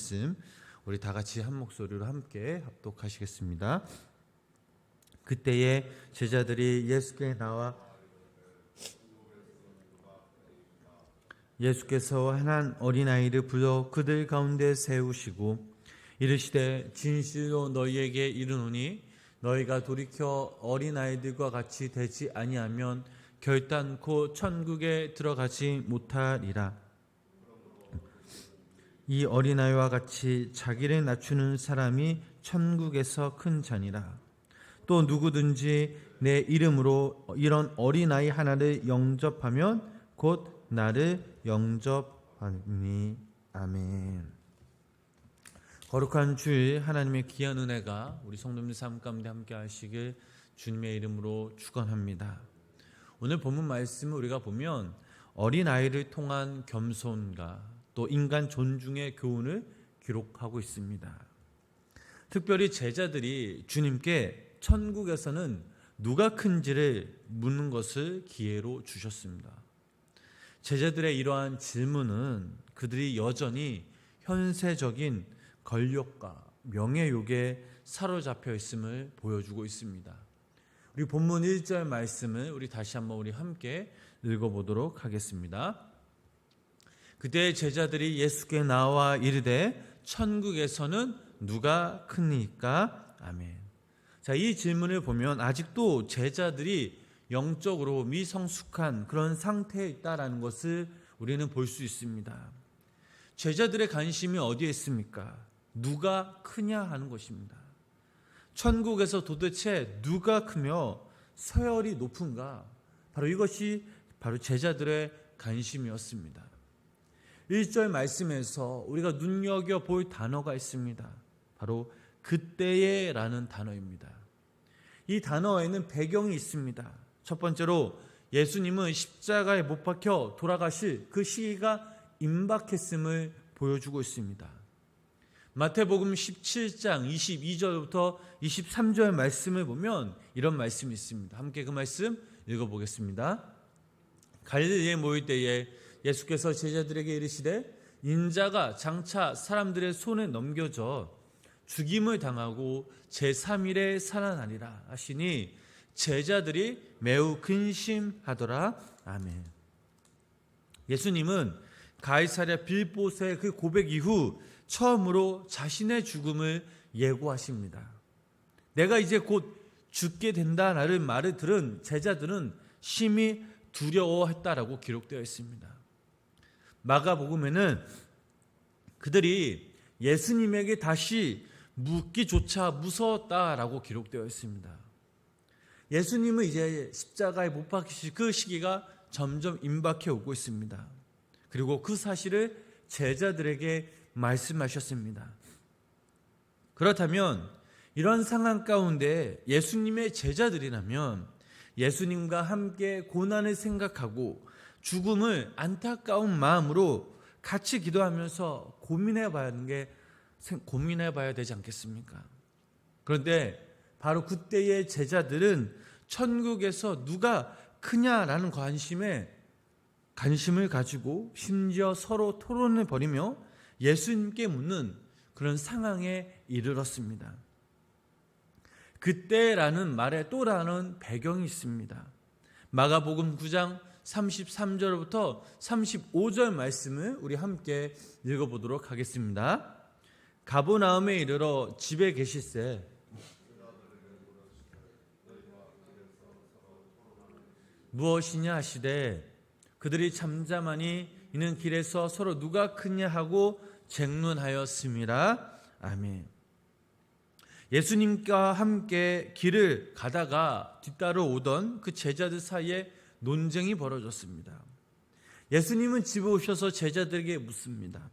말씀 우리 다 같이 한 목소리로 함께 합독하시겠습니다. 그때에 제자들이 예수께 나와 예수께서 한 어린아이를 불러 그들 가운데 세우시고 이르시되 진실로 너희에게 이르노니 너희가 돌이켜 어린아이들과 같이 되지 아니하면 결단코 천국에 들어가지 못하리라. 이 어린아이와 같이 자기를 낮추는 사람이 천국에서 큰 자니라. 또 누구든지 내 이름으로 이런 어린아이 하나를 영접하면 곧 나를 영접하니. 아멘. 거룩한 주일 하나님의 귀한 은혜가 우리 성도님들 삶 가운데 함께 하시길 주님의 이름으로 축원합니다. 오늘 본문 말씀을 우리가 보면 어린아이를 통한 겸손과 또 인간 존중의 교훈을 기록하고 있습니다. 특별히 제자들이 주님께 천국에서는 누가 큰지를 묻는 것을 기회로 주셨습니다. 제자들의 이러한 질문은 그들이 여전히 현세적인 권력과 명예욕에 사로잡혀 있음을 보여주고 있습니다. 우리 본문 1절 말씀을 우리 다시 한번 우리 함께 읽어보도록 하겠습니다. 그때 제자들이 예수께 나와 이르되 천국에서는 누가 크니까? 아멘. 자, 이 질문을 보면 아직도 제자들이 영적으로 미성숙한 그런 상태에 있다라는 것을 우리는 볼 수 있습니다. 제자들의 관심이 어디에 있습니까? 누가 크냐 하는 것입니다. 천국에서 도대체 누가 크며 서열이 높은가? 바로 이것이 바로 제자들의 관심이었습니다. 1절 말씀에서 우리가 눈여겨볼 단어가 있습니다. 바로 그때에 라는 단어입니다. 이 단어에는 배경이 있습니다. 첫 번째로 예수님은 십자가에 못 박혀 돌아가실 그 시기가 임박했음을 보여주고 있습니다. 마태복음 17장 22절부터 23절 말씀을 보면 이런 말씀이 있습니다. 함께 그 말씀 읽어보겠습니다. 갈릴리에 모일 때에 예수께서 제자들에게 이르시되 인자가 장차 사람들의 손에 넘겨져 죽임을 당하고 제3일에 살아나리라 하시니 제자들이 매우 근심하더라. 아멘. 예수님은 가이사랴 빌보스의 그 고백 이후 처음으로 자신의 죽음을 예고하십니다. 내가 이제 곧 죽게 된다라는 말을 들은 제자들은 심히 두려워했다라고 기록되어 있습니다. 마가복음에는 그들이 예수님에게 다시 묻기조차 무서웠다라고 기록되어 있습니다. 예수님은 이제 십자가에 못 박히실 그 시기가 점점 임박해 오고 있습니다. 그리고 그 사실을 제자들에게 말씀하셨습니다. 그렇다면 이런 상황 가운데 예수님의 제자들이라면 예수님과 함께 고난을 생각하고 죽음을 안타까운 마음으로 같이 기도하면서 고민해 봐야 되지 않겠습니까? 그런데 바로 그때의 제자들은 천국에서 누가 크냐라는 관심을 가지고 심지어 서로 토론을 벌이며 예수님께 묻는 그런 상황에 이르렀습니다. 그때라는 말에 또 다른 배경이 있습니다. 마가복음 9장 33절부터 35절 말씀을 우리 함께 읽어보도록 하겠습니다. 가버나움에 이르러 집에 계실새 무엇이냐 하시되 그들이 잠잠하니 이는 길에서 서로 누가 크냐 하고 쟁론하였음이라. 아멘. 예수님과 함께 길을 가다가 뒤따라 오던 그 제자들 사이에 논쟁이 벌어졌습니다. 예수님은 집에 오셔서 제자들에게 묻습니다.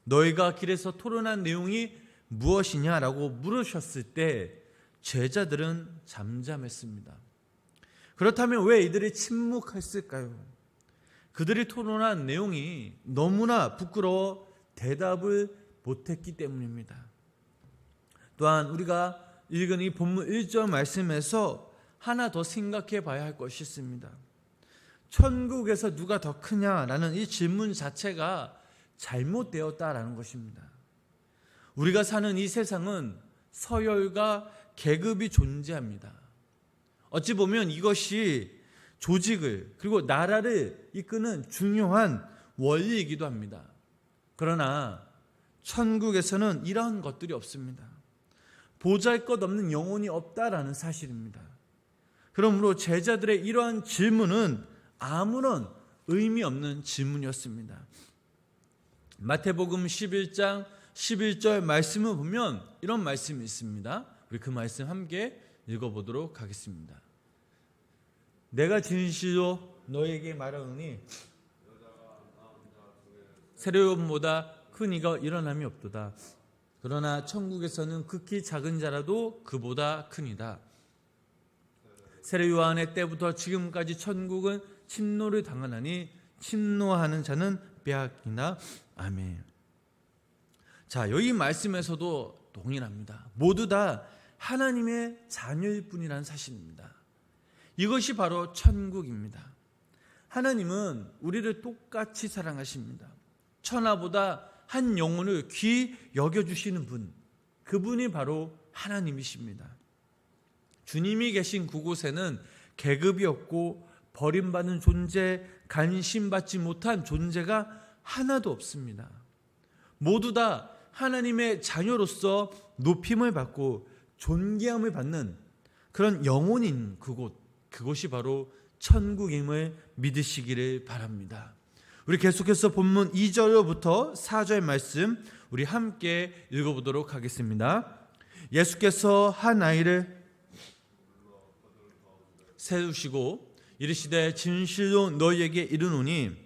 너희가 길에서 토론한 내용이 무엇이냐라고 물으셨을 때 제자들은 잠잠했습니다. 그렇다면 왜 이들이 침묵했을까요? 그들이 토론한 내용이 너무나 부끄러워 대답을 못했기 때문입니다. 또한 우리가 읽은 이 본문 1절 말씀에서 하나 더 생각해 봐야 할 것이 있습니다. 천국에서 누가 더 크냐라는 이 질문 자체가 잘못되었다라는 것입니다. 우리가 사는 이 세상은 서열과 계급이 존재합니다. 어찌 보면 이것이 조직을 그리고 나라를 이끄는 중요한 원리이기도 합니다. 그러나 천국에서는 이러한 것들이 없습니다. 보잘것없는 영혼이 없다라는 사실입니다. 그러므로 제자들의 이러한 질문은 아무런 의미 없는 질문이었습니다. 마태복음 11장 11절 말씀을 보면 이런 말씀이 있습니다. 우리 그 말씀 함께 읽어보도록 하겠습니다. 내가 진실로 너에게 말하노니 세례요한보다 큰 이가 일어남이 없도다. 그러나 천국에서는 극히 작은 자라도 그보다 크니라. 세례요한의 때부터 지금까지 천국은 침노를 당하나니 침노하는 자는 빼앗기나. 아멘. 자, 여기 말씀에서도 동일합니다. 모두 다 하나님의 자녀일 뿐이라는 사실입니다. 이것이 바로 천국입니다. 하나님은 우리를 똑같이 사랑하십니다. 천하보다 한 영혼을 귀히 여겨주시는 분, 그분이 바로 하나님이십니다. 주님이 계신 그곳에는 계급이 없고 버림받는 존재, 관심받지 못한 존재가 하나도 없습니다. 모두 다 하나님의 자녀로서 높임을 받고 존귀함을 받는 그런 영혼인 그곳이 바로 천국임을 믿으시기를 바랍니다. 우리 계속해서 본문 2절부터 4절 말씀 우리 함께 읽어보도록 하겠습니다. 예수께서 한 아이를 세우시고 이르시되 진실로 너희에게 이르노니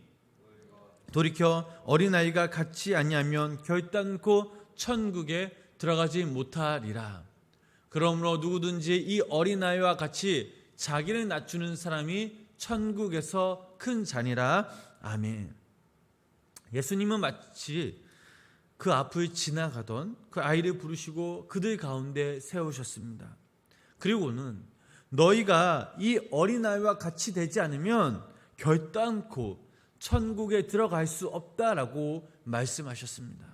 돌이켜 어린아이가 같지 아니하면 결단코 천국에 들어가지 못하리라. 그러므로 누구든지 이 어린아이와 같이 자기를 낮추는 사람이 천국에서 큰 자니라. 아멘. 예수님은 마치 그 앞을 지나가던 그 아이를 부르시고 그들 가운데 세우셨습니다. 그리고는 너희가 이 어린아이와 같이 되지 않으면 결단코 천국에 들어갈 수 없다라고 말씀하셨습니다.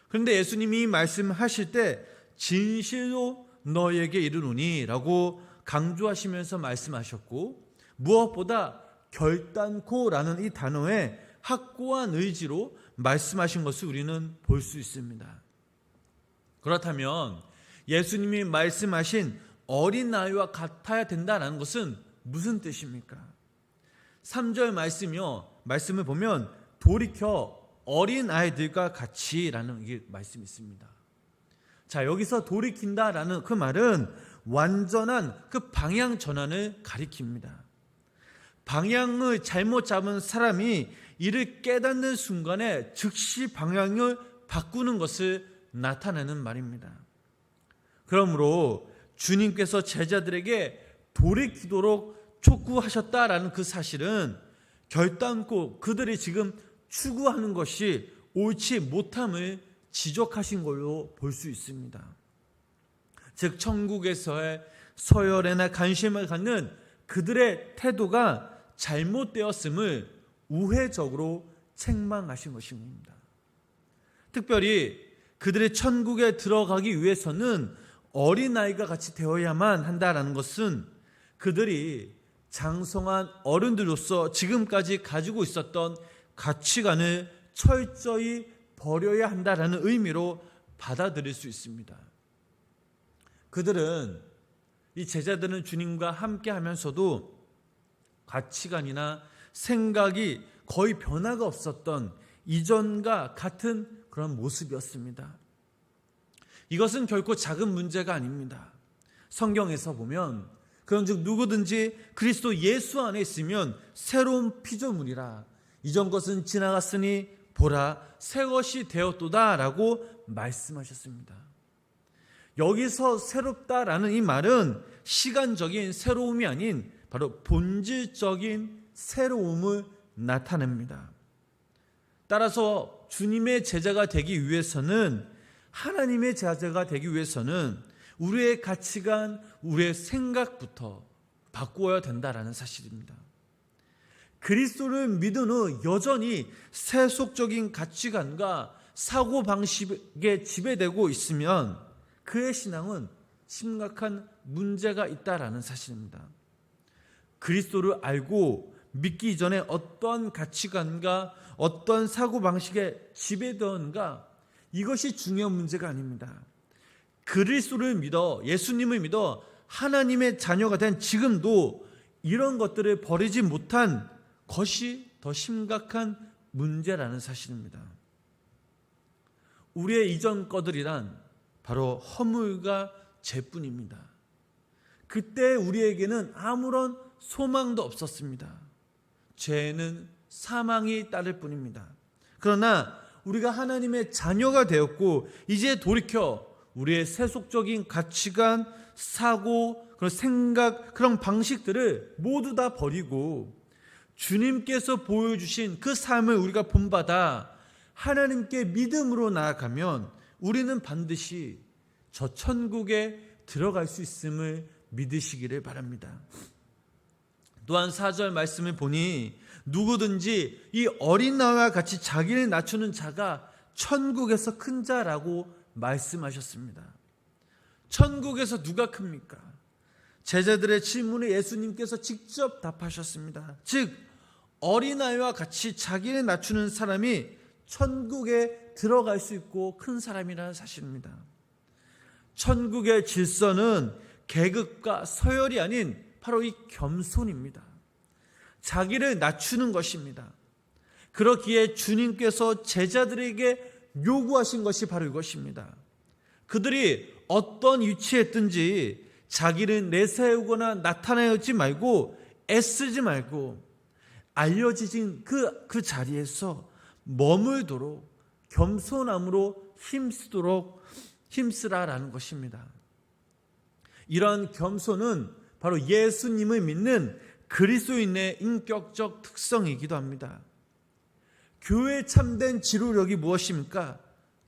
그런데 예수님이 말씀하실 때 진실로 너희에게 이르노니 라고 강조하시면서 말씀하셨고, 무엇보다 결단코 라는 이 단어에 확고한 의지로 말씀하신 것을 우리는 볼 수 있습니다. 그렇다면 예수님이 말씀하신 어린아이와 같아야 된다는 것은 무슨 뜻입니까? 3절 말씀을 보면 돌이켜 어린아이들과 같이라는 게 말씀이 있습니다. 자, 여기서 돌이킨다라는 그 말은 완전한 그 방향 전환을 가리킵니다. 방향을 잘못 잡은 사람이 이를 깨닫는 순간에 즉시 방향을 바꾸는 것을 나타내는 말입니다. 그러므로 주님께서 제자들에게 돌이키도록 촉구하셨다라는 그 사실은 결단코 그들이 지금 추구하는 것이 옳지 못함을 지적하신 걸로 볼 수 있습니다. 즉 천국에서의 서열에나 관심을 갖는 그들의 태도가 잘못되었음을 우회적으로 책망하신 것입니다. 특별히 그들의 천국에 들어가기 위해서는 어린아이가 같이 되어야만 한다는 것은 그들이 장성한 어른들로서 지금까지 가지고 있었던 가치관을 철저히 버려야 한다는 의미로 받아들일 수 있습니다. 이 제자들은 주님과 함께 하면서도 가치관이나 생각이 거의 변화가 없었던 이전과 같은 그런 모습이었습니다. 이것은 결코 작은 문제가 아닙니다. 성경에서 보면 그런즉 누구든지 그리스도 예수 안에 있으면 새로운 피조물이라 이전 것은 지나갔으니 보라 새 것이 되었도다 라고 말씀하셨습니다. 여기서 새롭다라는 이 말은 시간적인 새로움이 아닌 바로 본질적인 새로움을 나타냅니다. 따라서 주님의 제자가 되기 위해서는, 하나님의 제자가 되기 위해서는 우리의 가치관, 우리의 생각부터 바꾸어야 된다라는 사실입니다. 그리스도를 믿은 후 여전히 세속적인 가치관과 사고방식에 지배되고 있으면 그의 신앙은 심각한 문제가 있다라는 사실입니다. 그리스도를 알고 믿기 전에 어떤 가치관과 어떤 사고방식에 지배되었는가, 이것이 중요한 문제가 아닙니다. 그리스도를 믿어, 예수님을 믿어 하나님의 자녀가 된 지금도 이런 것들을 버리지 못한 것이 더 심각한 문제라는 사실입니다. 우리의 이전 것들이란 바로 허물과 죄뿐입니다. 그때 우리에게는 아무런 소망도 없었습니다. 죄는 사망이 따를 뿐입니다. 그러나 우리가 하나님의 자녀가 되었고 이제 돌이켜 우리의 세속적인 가치관, 사고, 그런 생각, 그런 방식들을 모두 다 버리고 주님께서 보여주신 그 삶을 우리가 본받아 하나님께 믿음으로 나아가면 우리는 반드시 저 천국에 들어갈 수 있음을 믿으시기를 바랍니다. 또한 4절 말씀을 보니 누구든지 이 어린 나와 같이 자기를 낮추는 자가 천국에서 큰 자라고 말씀하셨습니다. 천국에서 누가 큽니까? 제자들의 질문에 예수님께서 직접 답하셨습니다. 즉 어린아이와 같이 자기를 낮추는 사람이 천국에 들어갈 수 있고 큰 사람이라는 사실입니다. 천국의 질서는 계급과 서열이 아닌 바로 이 겸손입니다. 자기를 낮추는 것입니다. 그렇기에 주님께서 제자들에게 요구하신 것이 바로 이것입니다. 그들이 어떤 위치에 있든지 자기를 내세우거나 나타내지 말고 애쓰지 말고 알려진 그 자리에서 머물도록 겸손함으로 힘쓰라라는 것입니다. 이러한 겸손은 바로 예수님을 믿는 그리스도인의 인격적 특성이기도 합니다. 교회의 참된 지도력이 무엇입니까?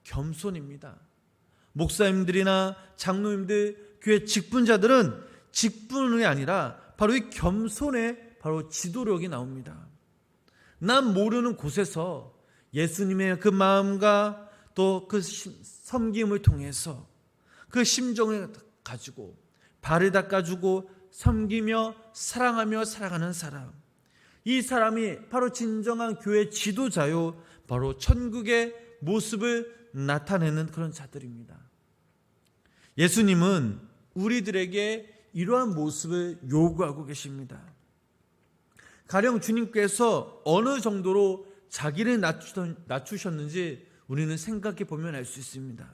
겸손입니다. 목사님들이나 장로님들, 교회 직분자들은 직분이 아니라 바로 이 겸손의 바로 지도력이 나옵니다. 남 모르는 곳에서 예수님의 그 마음과 또 그 섬김을 통해서 그 심정을 가지고 발을 닦아주고 섬기며 사랑하며 살아가는 사람, 이 사람이 바로 진정한 교회 지도자요, 바로 천국의 모습을 나타내는 그런 자들입니다. 예수님은 우리들에게 이러한 모습을 요구하고 계십니다. 가령 주님께서 어느 정도로 자기를 낮추셨는지 우리는 생각해 보면 알 수 있습니다.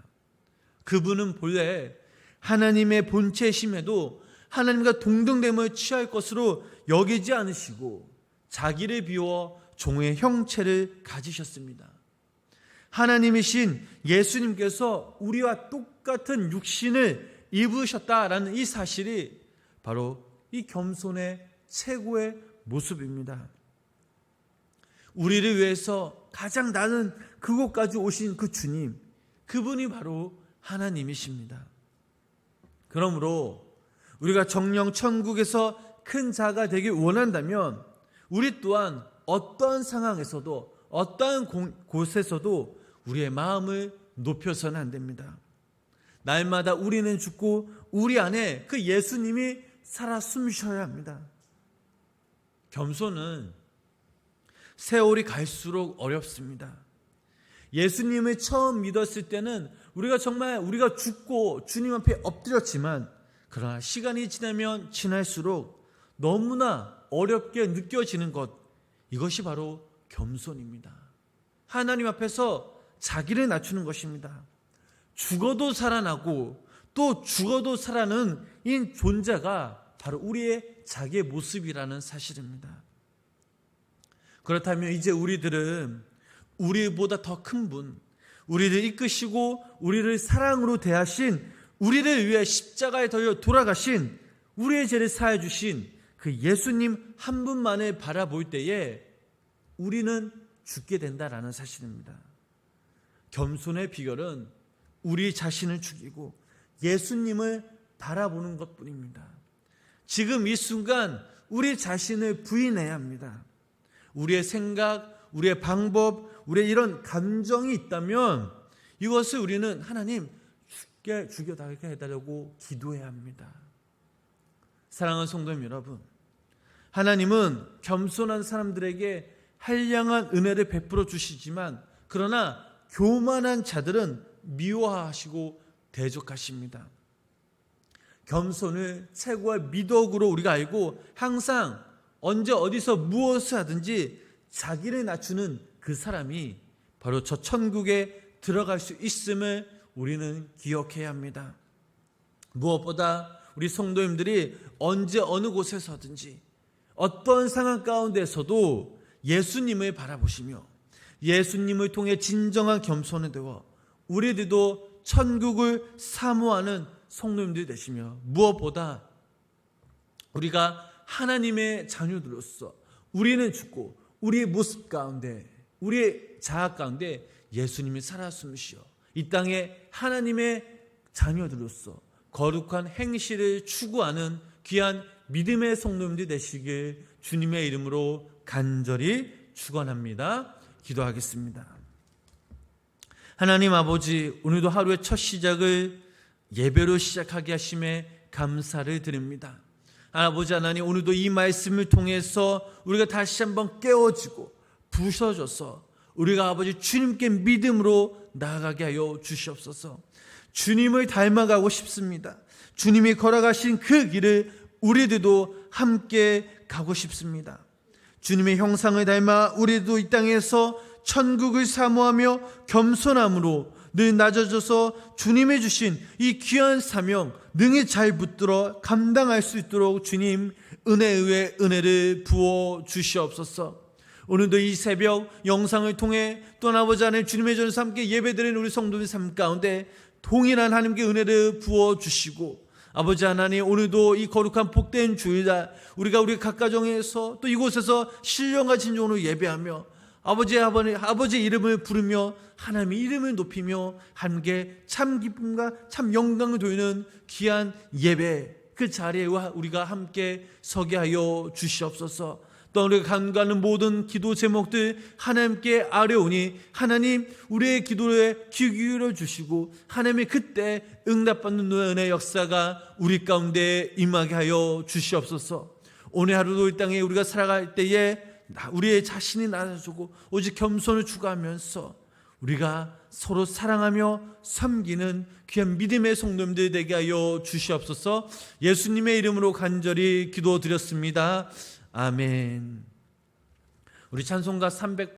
그분은 본래 하나님의 본체심에도 하나님과 동등됨을 취할 것으로 여기지 않으시고 자기를 비워 종의 형체를 가지셨습니다. 하나님이신 예수님께서 우리와 똑같은 육신을 입으셨다라는 이 사실이 바로 이 겸손의 최고의 모습입니다. 우리를 위해서 가장 낮은 그곳까지 오신 그 주님, 그분이 바로 하나님이십니다. 그러므로 우리가 정녕 천국에서 큰 자가 되길 원한다면 우리 또한 어떠한 상황에서도 어떠한 곳에서도 우리의 마음을 높여서는 안 됩니다. 날마다 우리는 죽고 우리 안에 그 예수님이 살아 숨쉬어야 합니다. 겸손은 세월이 갈수록 어렵습니다. 예수님을 처음 믿었을 때는 우리가 죽고 주님 앞에 엎드렸지만 그러나 시간이 지나면 지날수록 너무나 어렵게 느껴지는 것, 이것이 바로 겸손입니다. 하나님 앞에서 자기를 낮추는 것입니다. 죽어도 살아나고 또 죽어도 살아나는 이 존재가 바로 우리의 자기의 모습이라는 사실입니다. 그렇다면 이제 우리들은 우리보다 더 큰 분, 우리를 이끄시고 우리를 사랑으로 대하신, 우리를 위해 십자가에 달려 돌아가신, 우리의 죄를 사해 주신 그 예수님 한 분만을 바라볼 때에 우리는 죽게 된다라는 사실입니다. 겸손의 비결은 우리 자신을 죽이고 예수님을 바라보는 것뿐입니다. 지금 이 순간 우리 자신을 부인해야 합니다. 우리의 생각, 우리의 방법, 우리의 이런 감정이 있다면 이것을 우리는 하나님 죽여달게 해달라고 기도해야 합니다. 사랑하는 성도님 여러분, 하나님은 겸손한 사람들에게 한량한 은혜를 베풀어 주시지만 그러나 교만한 자들은 미워하시고 대적하십니다. 겸손을 최고의 미덕으로 우리가 알고 항상 언제 어디서 무엇을 하든지 자기를 낮추는 그 사람이 바로 저 천국에 들어갈 수 있음을 우리는 기억해야 합니다. 무엇보다 우리 성도님들이 언제 어느 곳에서든지 어떤 상황 가운데서도 예수님을 바라보시며 예수님을 통해 진정한 겸손을 되어 우리들도 천국을 사모하는 성도님들이 되시며 무엇보다 우리가 하나님의 자녀들로서 우리는 죽고 우리의 모습 가운데 우리의 자아 가운데 예수님이 살아숨으시어 이 땅에 하나님의 자녀들로서 거룩한 행실을 추구하는 귀한 믿음의 성도님들이 되시길 주님의 이름으로 간절히 축원합니다. 기도하겠습니다. 하나님 아버지, 오늘도 하루의 첫 시작을 예배로 시작하게 하심에 감사를 드립니다. 아버지 하나님, 오늘도 이 말씀을 통해서 우리가 다시 한번 깨워지고 부서져서 우리가 아버지 주님께 믿음으로 나아가게 하여 주시옵소서. 주님을 닮아가고 싶습니다. 주님이 걸어가신 그 길을 우리들도 함께 가고 싶습니다. 주님의 형상을 닮아 우리도 이 땅에서 천국을 사모하며 겸손함으로 늘 낮아져서 주님이 주신 이 귀한 사명 능히 잘 붙들어 감당할 수 있도록 주님 은혜 위에 은혜를 부어 주시옵소서. 오늘도 이 새벽 영상을 통해 또 아버지 하나님 주님의 전에서 함께 예배드리는 우리 성도의 삶 가운데 동일한 하나님께 은혜를 부어 주시고 아버지 하나님 오늘도 이 거룩한 복된 주일날 우리가 우리 각 가정에서 또 이곳에서 신령과 진정으로 예배하며 아버지의 이름을 부르며 하나님의 이름을 높이며 함께 참 기쁨과 참 영광을 돌리는 귀한 예배 그 자리에 우리가 함께 서게 하여 주시옵소서. 또 우리가 간구하는 모든 기도 제목들 하나님께 아뢰오니 하나님 우리의 기도에 귀 기울여 주시고 하나님의 그때 응답받는 은혜의 역사가 우리 가운데 임하게 하여 주시옵소서. 오늘 하루도 이 땅에 우리가 살아갈 때에 우리의 자신이 낮아지고 오직 겸손을 추구하면서 우리가 서로 사랑하며 섬기는 귀한 믿음의 성도님들 되게 하여 주시옵소서. 예수님의 이름으로 간절히 기도드렸습니다. 아멘. 우리 찬송가 300